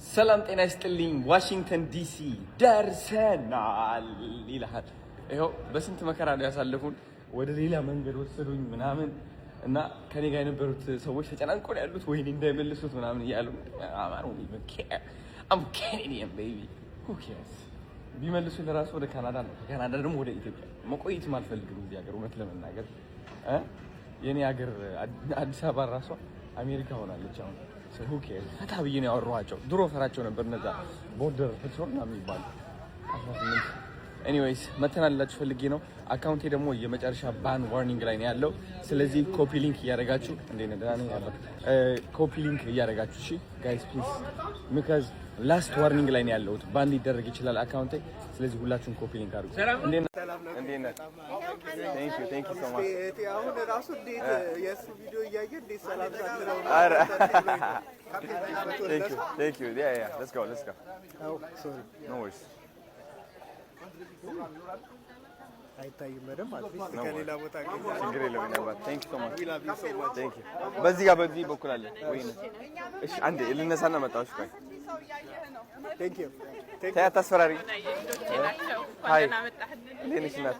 ሰላም ጤና ይስጥልኝ። ዋሽንግተን ዲሲ ደርሰናል ይላል። ይኸው በስንት መከራ ነው ያሳለፉን። ወደ ሌላ መንገድ ወሰዱኝ ምናምን እና ከኔ ጋር የነበሩት ሰዎች ተጨናንቀው ነው ያሉት። ወይኔ እንዳይመልሱት ምናምን እያሉ I'm Canadian baby who cares ቢመልሱ ለራሱ ወደ ካናዳ ነው፣ ካናዳ ደግሞ ወደ ኢትዮጵያ መቆየት ማልፈልግም እዚህ ሀገር እውነት ለመናገር የኔ ሀገር አዲስ አበባ ራሷ አሜሪካ ሆናለች አሁን። who cares ታብዬ ነው ያወራኋቸው። ድሮ ፈራቸው ነበር እነዛ ቦርደር ፔትሮል ነው የሚባል 18 ኤኒዌይስ መተናላችሁ ፈልጌ ነው። አካውንቴ ደግሞ የመጨረሻ ባን ዋርኒንግ ላይ ነው ያለው። ስለዚህ ኮፒ ሊንክ እያደረጋችሁ እንዴት ነዳነ ያለው ኮፒ ሊንክ እያደረጋችሁ እሺ ጋይስ ፕሊዝ because ላስት ዋርኒንግ ላይ ነው ያለው። ባን ሊደረግ ይችላል አካውንቴ። ስለዚህ ሁላችሁም ኮፒ ሊንክ አድርጉ። እንዴት ነህ? Thank you so much። አሁን ራሱ እንዴት የሱ ቪዲዮ እያየ እንዴት ሰላም ሳትለው አረ Thank you yeah let's go oh sorry no worries አይታይም በደምብ አትሊስት ከሌላ ቦታ ችግር የለውም ነበር Thank you so much Thank you በዚህ ጋር በዚህ በኩል አለ ወይ እሺ አንዴ ልነሳና መጣሁሽ ቆይ Thank you ታታስፈራሪ ሃይ ለነሽ ናት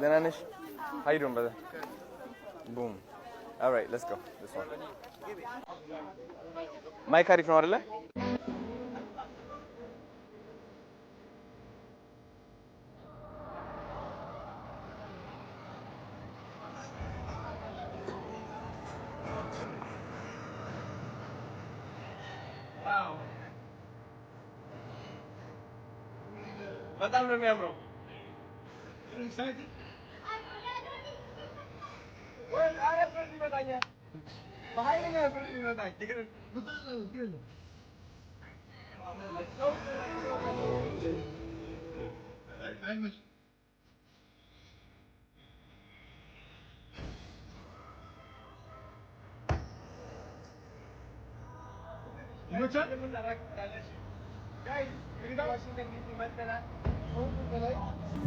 ደህና ነሽ ሃይ ዶን በዛ boom all right let's go this one ማይክ አሪፍ ነው አይደለ በጣም ነው የሚያምረው ወይ አረፈት ይመጣኛል በኃይለኛ ፍርድ ይመጣኝ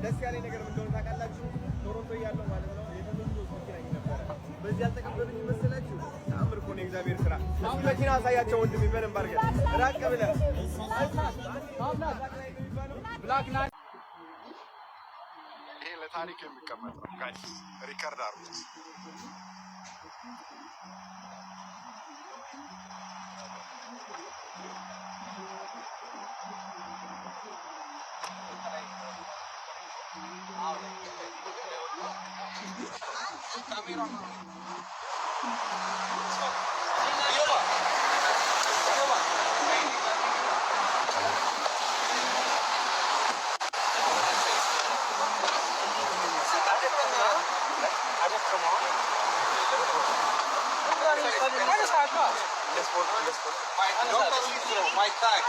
ደስ ያለኝ ነገር ምን እንደሆነ ታውቃላችሁ? ቶሮንቶ እያለሁ ማለት ነው የተመንዶ መኪና ነበር። በዚህ ያልተቀበሉኝ ይመስላችሁ? ተአምር እኮ ነው የእግዚአብሔር ስራ። እስኪ መኪና አሳያቸው ወንድሜ በደንብ አድርገህ ራቅ ብለህ ይሄ ለታሪክ የሚቀመጥ ነው ጋይስ ሪከርድ አድርጉት። My tag.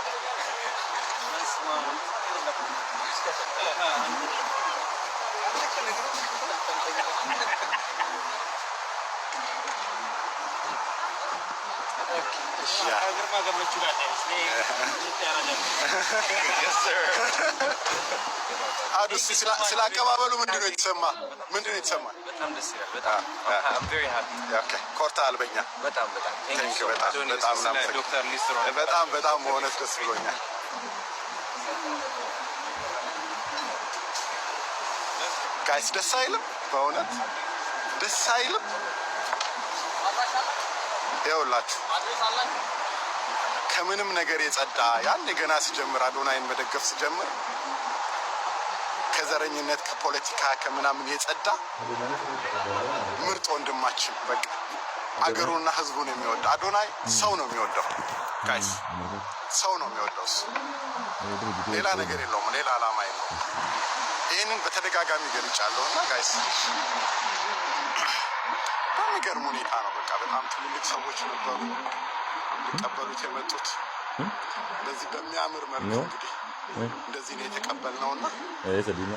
አዱስ ስላቀባበሉ ምንድነው የተሰማ? በጣም ደስ ይላል። በጣም I'm very happy. Okay. ኮርታል በእኛ በጣም Thank you በጣም ዶክተር ሊስትሮ በጣም በእውነት ደስ ብሎኛል። ጋይስ ደስ አይልም? በእውነት ደስ አይልም? ይኸውላችሁ ከምንም ነገር የጸዳ ያን ገና ሲጀምር አዶናይን መደገፍ ሲጀምር ከዘረኝነት ከፖለቲካ ከምናምን የጸዳ ምርጥ ወንድማችን በቃ አገሩና ህዝቡን የሚወድ አዶናይ ሰው ነው የሚወደው ጋይስ ሰው ነው የሚወደው ሌላ ነገር የለውም ሌላ ዓላማ የለውም ይሄንን በተደጋጋሚ ገልጫለሁና ጋይስ በሚገርም ሁኔታ ነው በቃ በጣም ትልልቅ ሰዎች ነበሩ ተቀበሉት የመጡት እንደዚህ በሚያምር መልኩ እንግዲህ እንደዚህ ነው የተቀበልነውና ሰዲና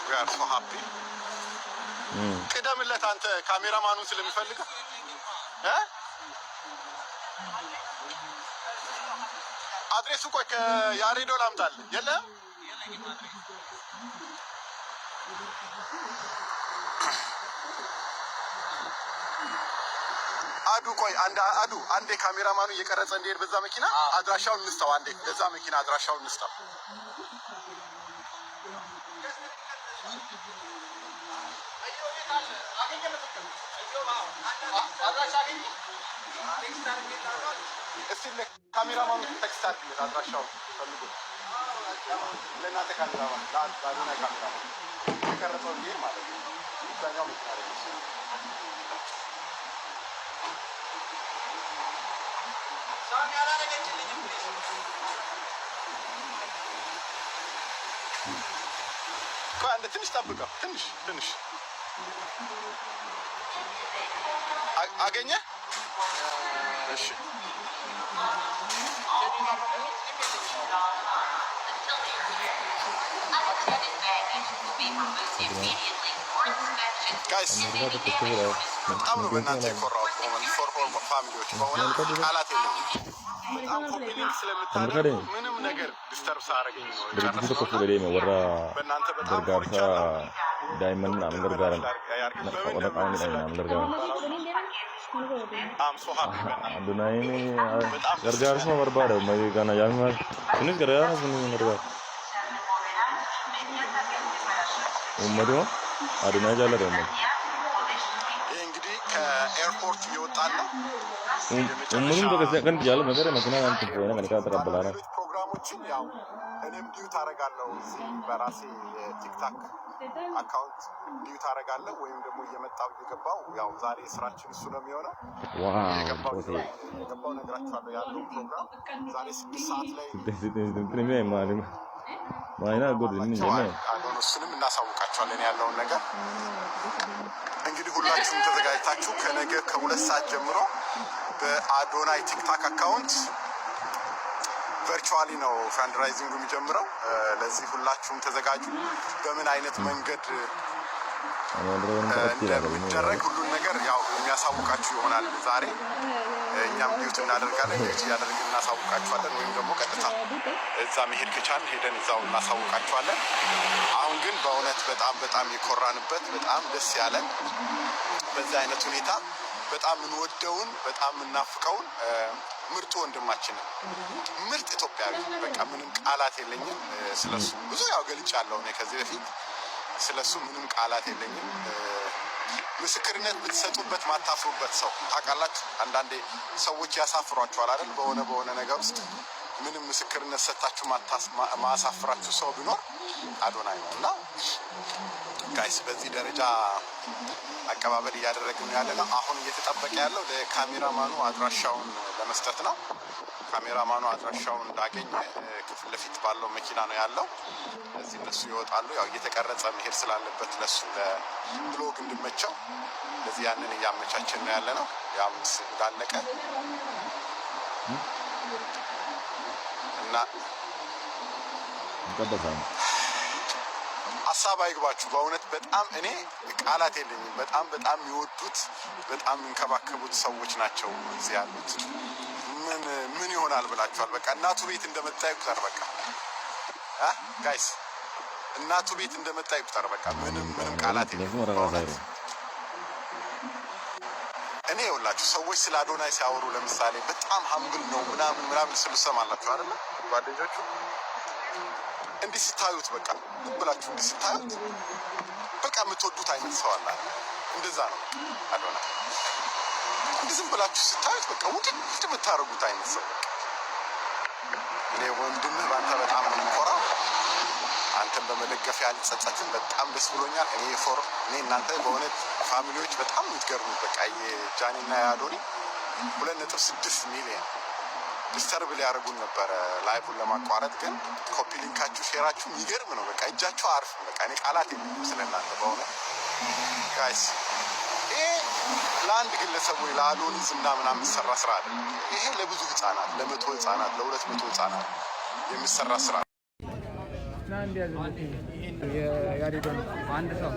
we are so happy ቅደምለት አንተ ካሜራማኑን ስለሚፈልግ አድሬሱ ቆይ ከያሬዶ ላምጣል የለም አዱ ቆይ አንዴ ካሜራማኑ እየቀረጸ እንዲሄድ በዛ መኪና አድራሻውን እንስጠው። አንዴ በዛ መኪና አድራሻውን እንስጠው። እስቲ ካሜራማኑ ቴክስት አድርግ አድራሻውን ፈልጉ። ለእናንተ ካሜራማን ለአዱና ካሜራማን የቀረጸው እንዲሄድ ማለት ነው። እዛኛው መኪና ላይ አንድ ትንሽ ጠብቀው ትንሽ አገኘ። እሺ ጋይስ በጣም ነው በእናንተ የኮራሁት። ፎር ፋሚሊዎች በሆነ ቃላት የለኝም። በጣም ኮምፕሊት ስለምታደርጉ ምንም ነገር ዲስተርብ ሳያደርገኝ ነው በእናንተ በጣም ዳይመንድ ምናምን ገርጋረን ወደቃን ምናምን ገርጋረን አዱናይኒ ገርጋርስ ነው በርባደ ማይጋና ያማል ትንሽ ገርጋርስ ምን ገርጋር ኡመዶ አዱናይ ጃለረ ነው እንግዲህ ከኤርፖርት እየወጣን ነው። ኡመሩን በከሰከን ያለ ነገር መኪና አንተ ሆነ ከነካ ተቀበላና ፕሮግራሞችን ያው እኔም ዲዩት አደርጋለሁ እዚህ በራሴ የቲክታክ አካውንት ዲዩት አደርጋለሁ ወይም ደግሞ እየመጣው እየገባው ያው ዛሬ ስራችን እሱ ነው የሚሆነው። ዋው የገባው ነገራችኋለሁ ያለው ፕሮግራም ዛሬ 6 ሰዓት ላይ ማይና ጎድን ነው እሱንም እናሳውቃችኋለን ያለውን ነገር። እንግዲህ ሁላችሁም ተዘጋጅታችሁ ከነገ ከ2 ሰዓት ጀምሮ በአዶናይ ቲክታክ አካውንት ቨርቹዋሊ ነው ፈንድራይዚንግ የሚጀምረው። ለዚህ ሁላችሁም ተዘጋጁ። በምን አይነት መንገድ እንደሚደረግ ሁሉን ነገር ያው የሚያሳውቃችሁ ይሆናል። ዛሬ እኛም ዲዩት እናደርጋለን ያደርግ እናሳውቃችኋለን። ወይም ደግሞ ቀጥታ እዛ መሄድ ከቻልን ሄደን እዛው እናሳውቃችኋለን። አሁን ግን በእውነት በጣም የኮራንበት በጣም ደስ ያለን በዛ አይነት ሁኔታ በጣም እንወደውን በጣም እናፍቀውን ምርጡ ወንድማችንን ምርጥ ኢትዮጵያዊ በቃ ምንም ቃላት የለኝም። ስለሱ ብዙ ያው ገልጫለሁ እኔ ከዚህ በፊት ስለሱ ምንም ቃላት የለኝም። ምስክርነት ብትሰጡበት ማታፍሩበት ሰው ታውቃላችሁ። አንዳንዴ ሰዎች ያሳፍሯችኋል አይደል? በሆነ ነገር ውስጥ ምንም ምስክርነት ሰጣችሁ ማሳፍራችሁ ሰው ቢኖር አዶናይ ነው። እና ጋይስ በዚህ ደረጃ አቀባበል እያደረግን ያለ ነው። አሁን እየተጠበቀ ያለው ለካሜራማኑ አድራሻውን ለመስጠት ነው። ካሜራማኑ አድራሻውን እንዳገኘ ከፊት ለፊት ባለው መኪና ነው ያለው። እዚህ እነሱ ይወጣሉ። ያው እየተቀረጸ መሄድ ስላለበት ለሱ ለብሎግ እንድመቸው ለዚህ ያንን እያመቻችን ነው ያለ ነው። ያም እንዳለቀ እና ሀሳብ አይግባችሁ። በእውነት በጣም እኔ ቃላት የለኝም። በጣም የሚወዱት በጣም የሚንከባከቡት ሰዎች ናቸው እዚህ ያሉት። ምን ይሆናል ብላችኋል? በቃ እናቱ ቤት እንደመጣ ይቁጠር። በቃ ጋይስ እናቱ ቤት እንደመጣ ይቁጠር። በቃ ምንም ቃላት የለኝም። እኔ ይኸውላችሁ ሰዎች ስለ አዶናይ ሲያወሩ ለምሳሌ በጣም ሀምብል ነው ምናምን ስሉ ሰማላችሁ አይደል? ጓደኞቹ እንዲህ ስታዩት በቃ ብላችሁ እንዲህ ስታዩት በቃ የምትወዱት አይነት ሰው አለ። እንደዛ ነው አዶናይ። እንዲህ ዝም ብላችሁ ስታዩት በቃ ውድድ የምታደርጉት አይነት ሰው በቃ እኔ ወንድምህ በአንተ በጣም ኮራ። አንተን በመደገፍ ያልጸጸትን በጣም ደስ ብሎኛል። እኔ እናንተ በእውነት ፋሚሊዎች በጣም የምትገርሙ በቃ የጃኒና የአዶኒ 2.6 ሚሊዮን ዲስተርብ ሊያደርጉን ነበረ ላይቡን ለማቋረጥ። ግን ኮፒ ሊንካችሁ ሼራችሁ የሚገርም ነው። በቃ እጃችሁ አርፍ። በቃ እኔ ቃላት የለኝም ስለእናንተ በእውነት ጋይስ። ይሄ ለአንድ ግለሰብ ወይ ለአዶኒ ዝና ምናምን የሚሰራ ስራ አይደለም። ይሄ ለብዙ ህፃናት፣ ለ100 ህፃናት፣ ለ200 ህፃናት የሚሰራ ስራ አንድ ሰው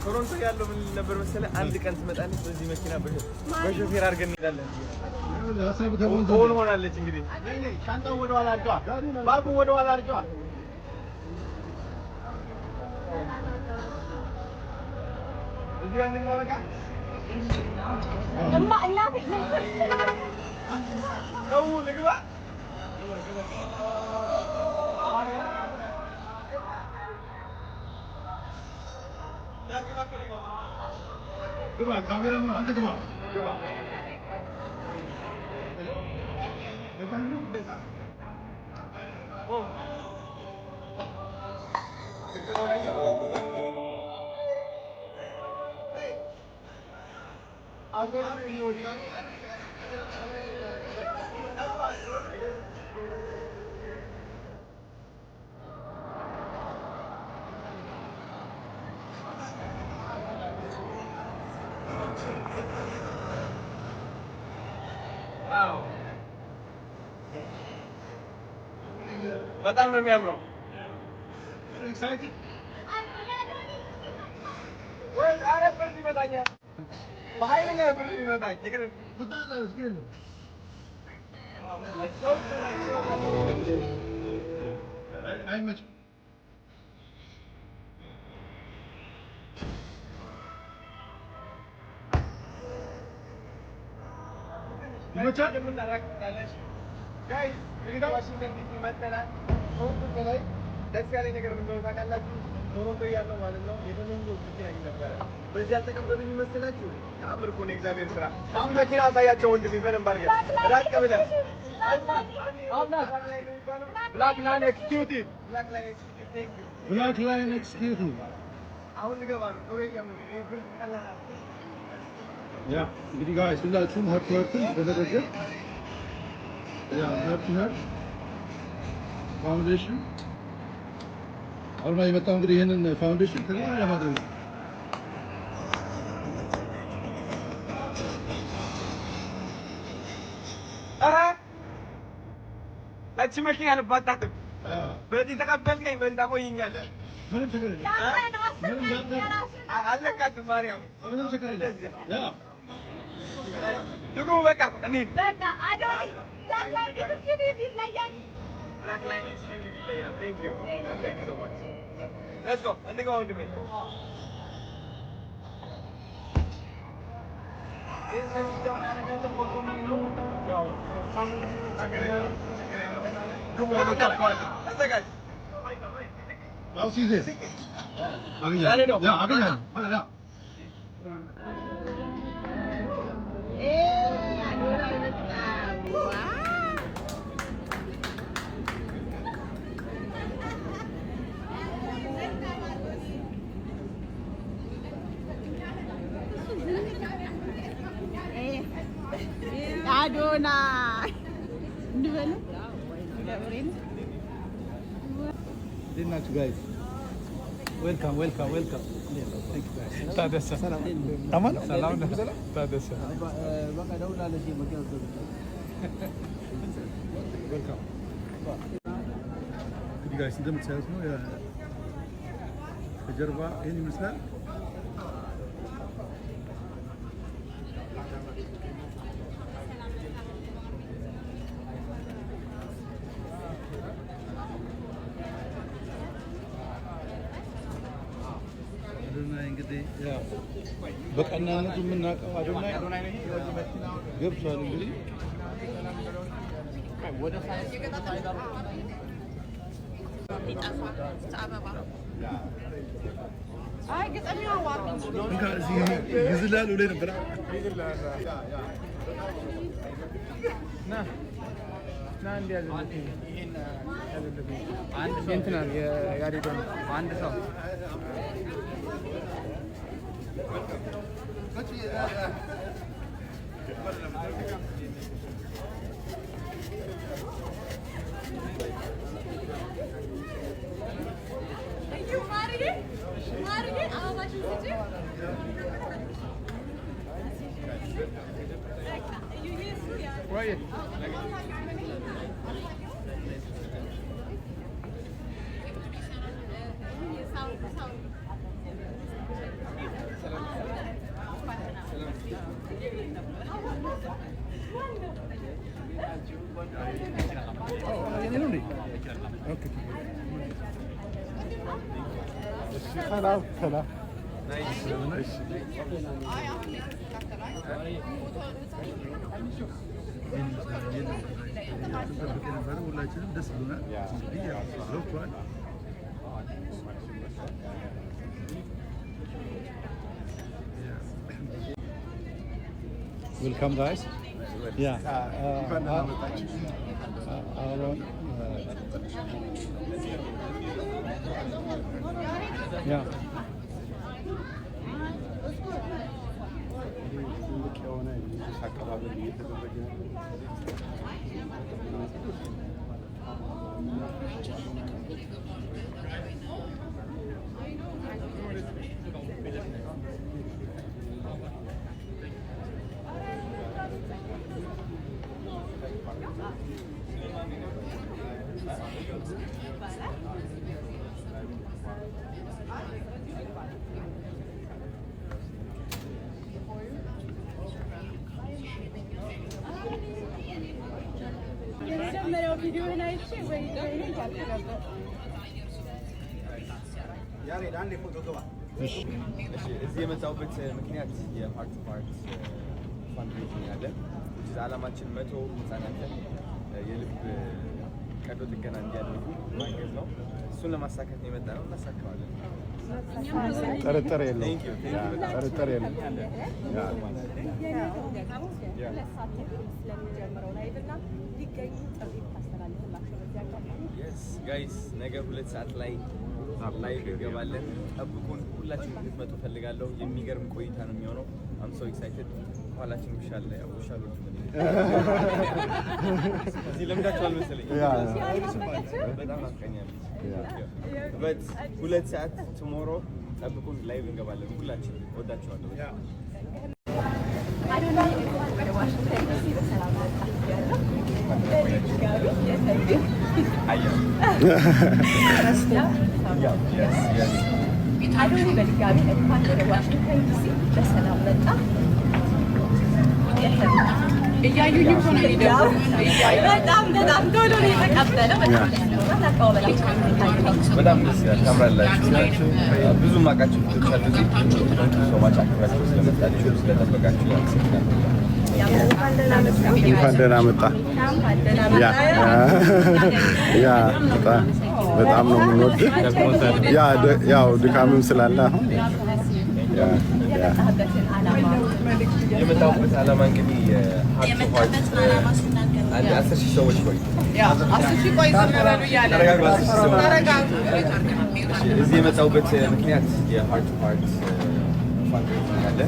ቶሮንቶ ያለው ምን ነበር መሰለህ? አንድ ቀን ትመጣለች በዚህ መኪና በሾፌር አድርገን እንሄዳለን። ሆን ሆናለች እንግዲህ ሻንጣው ወደ ኋላ አድርገዋል። ባቡ ወደ ኋላ አድርገዋል። እዚህ ጋር እንግባ በቃ እማ እናት ነው ልግባ ግባ ካሜራውን አንተ ግባ በጣም ነው የሚያምረው። ወይ አረፈት ይመጣኛል በኃይለኛ ብር ይመጣኝ ይገርም አይመችም። ይመቻል። ጋይስ እንግዲህ ዋሽንግተን ዲሲ መጥተናል። ደስ ያለኝ ነገር ምን እንደሆነ ታውቃላችሁ? ቶሮንቶ ያለው ማለት ነው የተለምዶ መኪና ነበረ። በዚህ አልተቀበሉኝ መሰላችሁ? ተአምር እኮ ነው የእግዚአብሔር ስራ። አሁን መኪና አሳያቸው ወንድሜ በደንብ አድርገህ ራቅ ብለህ ብላክ ላይን ኤክስኪዩቲቭ አሁን ልገባ ነው። Ja, እንግዲህ ጋይስ ሁላችሁም ሀርትወርክን በደረጃ ሀርትወርክ ፋውንዴሽን አሁን የመጣው እንግዲህ ይህንን ፋውንዴሽን ተግባራዊ ለማድረግ ነው። እቺ መኪና ልባታትም በዚህ ተቀበልከኝ በእንዳ ቆይኛለህ። ምንም ችግር የለም። አለቃትም ማርያም ምንም ችግር የለም። ያ ድጉ በቃ እንሂድ። በቃ አዶኒ ዛሬ ግን ይለያል። Thank you so much. Let's go. እንግባ ወንድሜ። I'll see you there. አገኛለሁ። ያ አገኛለሁ። ያ አዶና እንበል ገብሬን እንዴት ናችሁ ጋይስ? ዌልካም ዌልካም ዌልካም። ታደሰ ሰላም ነው። ታደሰ በቃ ደውላለች መኪና ዌልካም። እንግዲህ ጋይስ እንደምታዩት ነው ከጀርባ ይሄን ይመስላል። እንግዲህ ያው በቀናነቱ የምናውቀው አዶናይ ገብቷል። እንግዲህ ይዝላል ብለህ ነበር። Welcome, guys. Yeah. Yeah. እዚህ የመጣሁበት ምክንያት የፓርት ፓርት ፋንድሬዚንግ አለ። ዓላማችን 100 ህጻናትን የልብ ቀዶ ጥገና እንዲያደርጉ ማገዝ ነው። እሱን ለማሳካት ነው የመጣነው። እናሳካዋለን። ጥርጥር የለውም። ጥርጥር የለውም። ጋይስ ነገ 2 ሰዓት ላይ ላይቭ እንገባለን። ጠብቁን። ሁላችሁም እንድትመጡ ፈልጋለሁ። የሚገርም ቆይታ ነው የሚሆነው። አም ሶ ኤክሳይትድ። ኋላችን ውሻለ ውሻሉ እዚህ ለምዳችኋል መሰለኝ። በጣም አስቀኛለች። በት 2 ሰዓት ቱሞሮ ጠብቁን። ላይቭ እንገባለን። ሁላችን ወዳችኋለሁ። አዶኒ በድጋሚ እንኳን ወደ ዋሽንግተን ዲሲ በሰላም መጣ። እያዩኝ እኮ ነው የሚደውሉት። በጣም ቶሎ ነው የተቀበለው። በጣም ደስ ይላል። ታምራላችሁ። ብዙ ማቃችሁ ልጆች አሉ። ሶማች አክብራችሁ ስለመጣችሁ ስለጠበቃችሁ እንኳን ደህና መጣ። ያ በጣም ነው የምንወድህ። ያው ድካምም ስላለ አሁን የመጣሁበት ዓላማ እንግዲህ አንድ 10,000 ሰዎች ቆይ እዚህ የመጣሁበት ምክንያት የሃርት ፓርት ፋንድሬዚንግ አለ።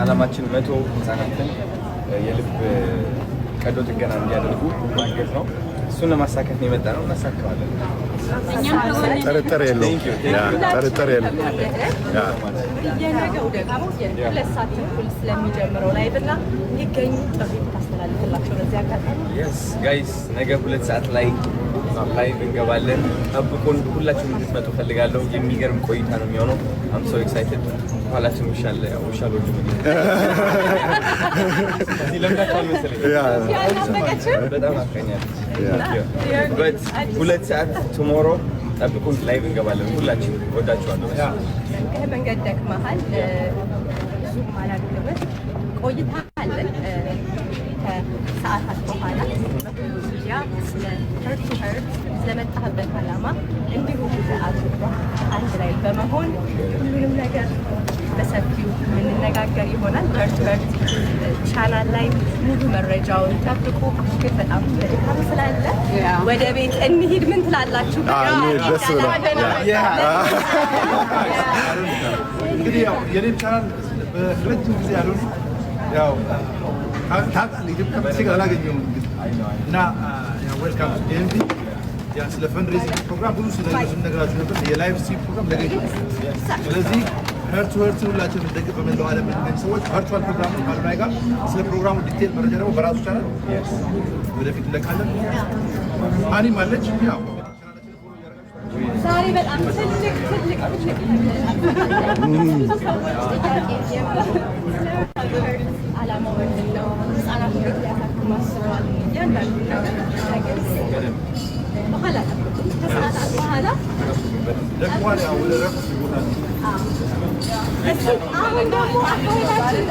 ዓላማችን 100 ህጻናትን የልብ ቀዶ ጥገና እንዲያደርጉ ማገዝ ነው። እሱን ለማሳካት ነው የመጣነው። እናሳካዋለን። ጥርጥር የለውም። ጥርጥር የለውም። የነገው ደግሞ የ2 ሰዓት ተኩል ስለሚጀምረው ላይቭ እና ይገኙ ጥሪ ታስተላልፍላቸው በዚህ አጋጣሚ። ጋይስ ነገ 2 ሰዓት ላይ ላይቭ እንገባለን። ጠብቁን። ሁላችሁም እንድትመጡ ፈልጋለሁ። የሚገርም ቆይታ ነው የሚሆነው። አም ሶ ኤክሳይትድ። ኋላችን ውሻሎች እዚህ ለምዳችኋል መሰለኝ። በጣም አስቀኛለች። በት 2 ሰዓት ቱሞሮ ጠብቁን። ላይቭ እንገባለን። ሁላችን ወዳችኋለሁ። ከመንገድ ደክመሃል። ብዙም አላደረበት ቆይታ አለን። ከሰዓታት በኋላ ሚዲያ ስለ ሄርት ቱ ሄርት ስለመጣህበት ዓላማ እንዲሁም ሰዓቱ አንድ ላይ በመሆን ሁሉንም ነገር በሰፊው የምንነጋገር ይሆናል። ሄርት ቱ ሄርት ቻናል ላይ ሙሉ መረጃውን ጠብቁ። ግን በጣም በድካም ስላለ ወደ ቤት እንሂድ። ምን ትላላችሁ? ደስ ብሎናል። እንግዲህ ያው የኔም ቻናል ረጅም ጊዜ ያልሆነ ያው ታውቃለህ ኢትዮጵያ በሲጋ አላገኘሁም እና ዌልካም ዲኤምቪ ያ ስለ ፈንድሬዚንግ ፕሮግራም ብዙ ስለነገራችሁ ነበር የላይቭ ስትሪም ፕሮግራም ነገ ስለዚህ ሄርት ቱ ሄርት ሁላችንም እንደግፍ በመላው ዓለም የምንገኝ ሰዎች ቨርቹዋል ፕሮግራም ነው ባልናይ ጋር ስለ ፕሮግራሙ ዲቴል መረጃ ደግሞ በራሱ ቻናል ወደፊት እንለቃለን አኒም አለች ያው ዛሬ በጣም ትልቅ ዓላማው ምንድን ነው? ህጻናት እንዴት ሊያሳክሙ አስበዋል? እያንዳንዱ ነገር በኋላ ከሰዓታት በኋላ ደግሞ ያው ወደ ረፍት ይቦታል አሁን ደግሞ አካሄዳችን